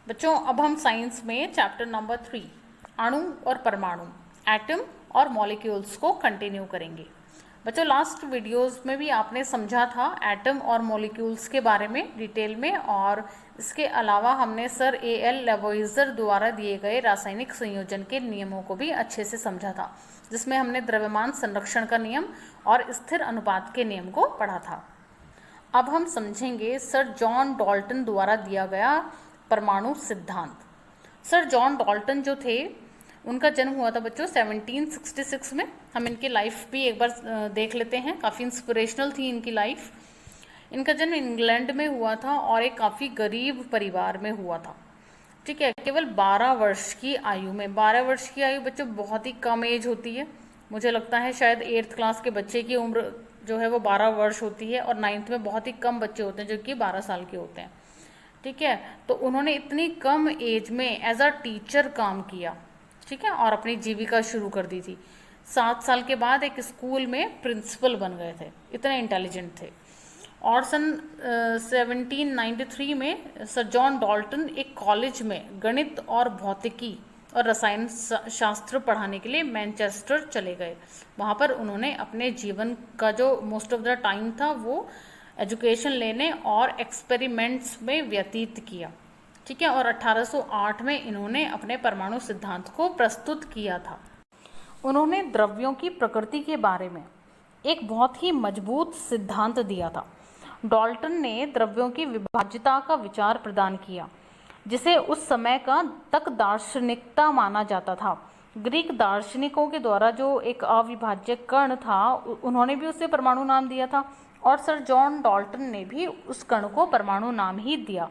बच्चों अब हम साइंस में चैप्टर नंबर 3 अणु और परमाणु एटम और मॉलिक्यूल्स को कंटिन्यू करेंगे। बच्चों लास्ट वीडियोस में भी आपने समझा था एटम और मॉलिक्यूल्स के बारे में डिटेल में, और इसके अलावा हमने सर A.L. लेवोइजर द्वारा दिए गए रासायनिक संयोजन के नियमों को भी अच्छे से समझा था, जिसमें हमने द्रव्यमान संरक्षण का नियम और स्थिर अनुपात के नियम को पढ़ा था। अब हम समझेंगे सर जॉन डाल्टन द्वारा दिया गया परमाणु सिद्धांत। सर जॉन डाल्टन जो थे उनका जन्म हुआ था बच्चों 1766 में। हम इनकी लाइफ भी एक बार देख लेते हैं, काफ़ी इंस्पिरेशनल थी इनकी लाइफ। इनका जन्म इंग्लैंड में हुआ था और एक काफ़ी गरीब परिवार में हुआ था। ठीक है, केवल 12 वर्ष की आयु में। 12 वर्ष की आयु बच्चों बहुत ही कम एज होती है। मुझे लगता है शायद 8th क्लास के बच्चे की उम्र जो है वो 12 वर्ष होती है, और 9th में बहुत ही कम बच्चे होते हैं जो कि 12 साल के होते हैं। ठीक है, तो उन्होंने इतनी कम एज में एज अ टीचर काम किया, ठीक है, और अपनी जीविका शुरू कर दी थी। 7 साल के बाद एक स्कूल में प्रिंसिपल बन गए थे, इतने इंटेलिजेंट थे। और सन 1793 में सर जॉन डाल्टन एक कॉलेज में गणित और भौतिकी और रसायन शास्त्र पढ़ाने के लिए मैनचेस्टर चले गए। वहाँ पर उन्होंने अपने जीवन का जो मोस्ट ऑफ द टाइम था वो एजुकेशन लेने और एक्सपेरिमेंट्स में व्यतीत किया। ठीक है, और 1808 में इन्होंने अपने परमाणु सिद्धांत को प्रस्तुत किया था। उन्होंने द्रव्यों की प्रकृति के बारे में एक बहुत ही मजबूत सिद्धांत दिया था। डाल्टन ने द्रव्यों की विभाज्यता का विचार प्रदान किया, जिसे उस समय का तक दार्शनिकता माना जाता था। ग्रीक दार्शनिकों के द्वारा जो एक अविभाज्य कण था उन्होंने भी उसे परमाणु नाम दिया था, और सर जॉन डाल्टन ने भी उस कण को परमाणु नाम ही दिया।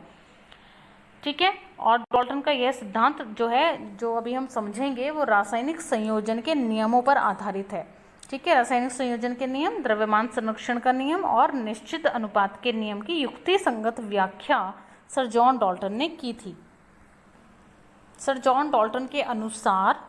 ठीक है, और डाल्टन का यह सिद्धांत जो है, जो अभी हम समझेंगे, वो रासायनिक संयोजन के नियमों पर आधारित है। ठीक है, रासायनिक संयोजन के नियम, द्रव्यमान संरक्षण का नियम और निश्चित अनुपात के नियम की युक्ति संगत व्याख्या सर जॉन डाल्टन ने की थी। सर जॉन डाल्टन के अनुसार,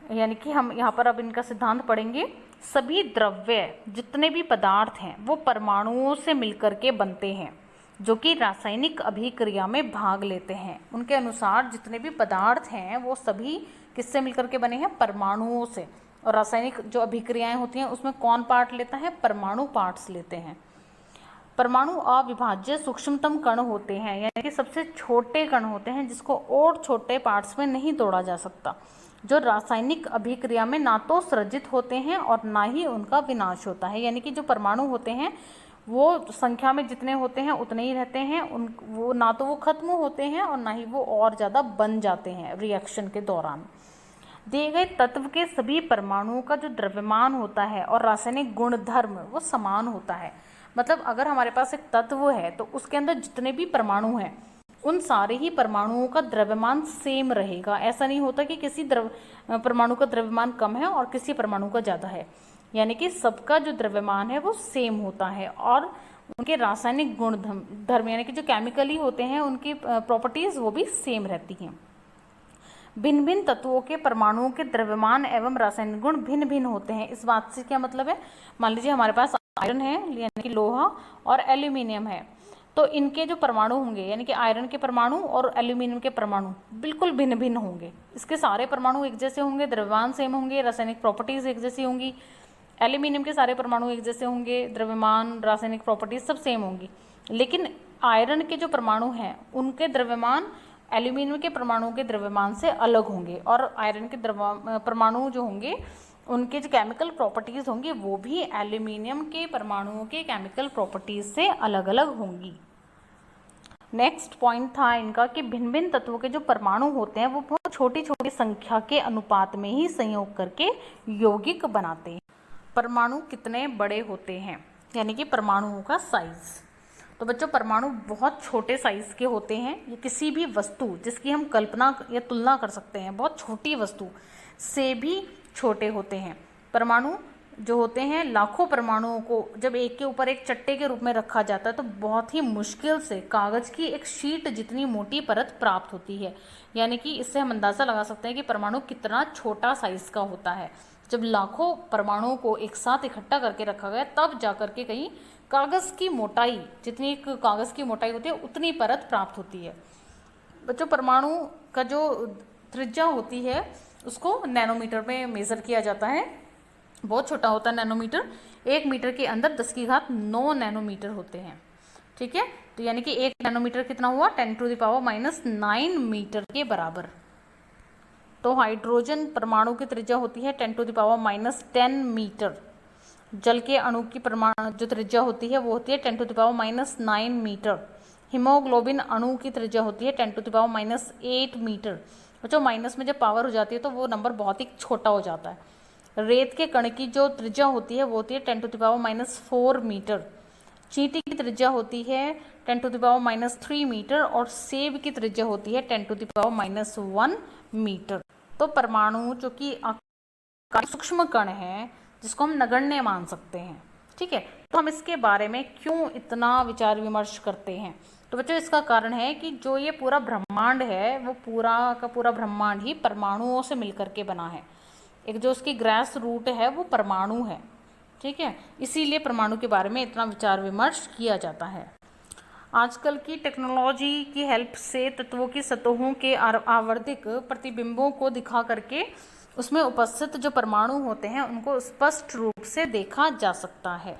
यानी कि हम यहाँ पर अब इनका सिद्धांत पढ़ेंगे, सभी द्रव्य जितने भी पदार्थ हैं वो परमाणुओं से मिलकर के बनते हैं जो कि रासायनिक अभिक्रिया में भाग लेते हैं। उनके अनुसार जितने भी पदार्थ हैं वो सभी किससे मिलकर के बने हैं? परमाणुओं से। और रासायनिक जो अभिक्रियाएं होती हैं उसमें कौन पार्ट लेता है? परमाणु पार्ट्स लेते हैं। परमाणु अविभाज्य सूक्ष्मतम कण होते हैं, यानी कि सबसे छोटे कण होते हैं जिसको और छोटे पार्ट्स में नहीं तोड़ा जा सकता, जो रासायनिक अभिक्रिया में ना तो सृजित होते हैं और ना ही उनका विनाश होता है। यानी कि जो परमाणु होते हैं वो संख्या में जितने होते हैं उतने ही रहते हैं, वो ना तो वो खत्म होते हैं और ना ही वो और ज़्यादा बन जाते हैं रिएक्शन के दौरान। दिए गए तत्व के सभी परमाणुओं का जो द्रव्यमान होता है और रासायनिक गुणधर्म वो समान होता है। मतलब अगर हमारे पास एक तत्व है तो उसके अंदर जितने भी परमाणु हैं उन सारे ही परमाणुओं का द्रव्यमान सेम रहेगा। ऐसा नहीं होता कि किसी परमाणु का द्रव्यमान कम है और किसी परमाणु का ज़्यादा है, यानी कि सबका जो द्रव्यमान है वो सेम होता है, और उनके रासायनिक गुण धर्म यानी कि जो केमिकली होते हैं उनकी प्रॉपर्टीज़ वो भी सेम रहती हैं। भिन्न भिन्न तत्वों के परमाणुओं के द्रव्यमान एवं रासायनिक गुण भिन्न भिन्न होते हैं। इस बात से क्या मतलब है? मान लीजिए हमारे पास आयरन है, यानी कि लोहा, और एल्यूमिनियम है, तो इनके जो परमाणु होंगे, यानी कि आयरन के परमाणु और एल्यूमिनियम के परमाणु बिल्कुल भिन्न भिन्न होंगे। इसके सारे परमाणु एक जैसे होंगे, द्रव्यमान सेम होंगे, रासायनिक प्रॉपर्टीज एक जैसी होंगी। एल्यूमिनियम के सारे परमाणु एक जैसे होंगे, द्रव्यमान, रासायनिक प्रॉपर्टीज सब सेम होंगी। लेकिन आयरन के जो परमाणु हैं उनके द्रव्यमान एल्यूमिनियम के परमाणुओं के द्रव्यमान से अलग होंगे, और आयरन के परमाणु जो होंगे उनके जो केमिकल प्रॉपर्टीज़ होंगी वो भी एल्यूमिनियम के परमाणुओं के केमिकल प्रॉपर्टीज़ से अलग अलग होंगी। नेक्स्ट पॉइंट था इनका कि भिन्न भिन्न तत्वों के जो परमाणु होते हैं वो बहुत छोटी छोटी संख्या के अनुपात में ही संयोग करके यौगिक बनाते हैं। परमाणु कितने बड़े होते हैं, यानी कि परमाणुओं का साइज। तो बच्चों परमाणु बहुत छोटे साइज के होते हैं। ये किसी भी वस्तु जिसकी हम कल्पना या तुलना कर सकते हैं, बहुत छोटी वस्तु से भी छोटे होते हैं। परमाणु जो होते हैं, लाखों परमाणुओं को जब एक के ऊपर एक चट्टे के रूप में रखा जाता है तो बहुत ही मुश्किल से कागज़ की एक शीट जितनी मोटी परत प्राप्त होती है। यानी कि इससे हम अंदाज़ा लगा सकते हैं कि परमाणु कितना छोटा साइज का होता है। जब लाखों परमाणुओं को एक साथ इकट्ठा करके रखा गया तब जाकर के कहीं कागज़ की मोटाई, जितनी एक कागज़ की मोटाई होती है उतनी परत प्राप्त होती है। बच्चों परमाणु का जो त्रिज्या होती है उसको नैनोमीटर में मेज़र किया जाता है। बहुत छोटा होता है नैनोमीटर, 1 मीटर के अंदर 10⁹ नैनोमीटर होते हैं। ठीक है, तो यानी कि 1 नैनोमीटर कितना हुआ, 10⁻⁹ मीटर के बराबर। तो हाइड्रोजन परमाणु की त्रिज्या होती है 10⁻⁻10 मीटर। जल के अणु की परमाणु जो त्रिज्या होती है वो होती है 10⁻⁹ मीटर। हीमोग्लोबिन अणु की त्रिज्या होती है 10⁻⁸ मीटर। जो माइनस में जब पावर हो जाती है तो वो नंबर बहुत ही छोटा हो जाता है। रेत के कण की जो त्रिज्या होती है वो होती है 10⁻⁴ मीटर। चींटी की त्रिज्या होती है 10⁻³ मीटर और सेब की त्रिज्या होती है 10⁻⁻1 मीटर। तो परमाणु जो कि सूक्ष्म कण है जिसको हम नगण्य मान सकते हैं। ठीक है, तो हम इसके बारे में क्यों इतना विचार विमर्श करते हैं? तो बच्चों इसका कारण है कि जो ये पूरा ब्रह्मांड है वो पूरा का पूरा ब्रह्मांड ही परमाणुओं से मिलकर के बना है। एक जो उसकी ग्रास रूट है वो परमाणु है। ठीक है, इसीलिए परमाणु के बारे में इतना विचार विमर्श किया जाता है। आजकल की टेक्नोलॉजी की हेल्प से तत्वों की सतहों के आवर्तिक प्रतिबिंबों को दिखा करके उसमें उपस्थित जो परमाणु होते हैं उनको स्पष्ट रूप से देखा जा सकता है।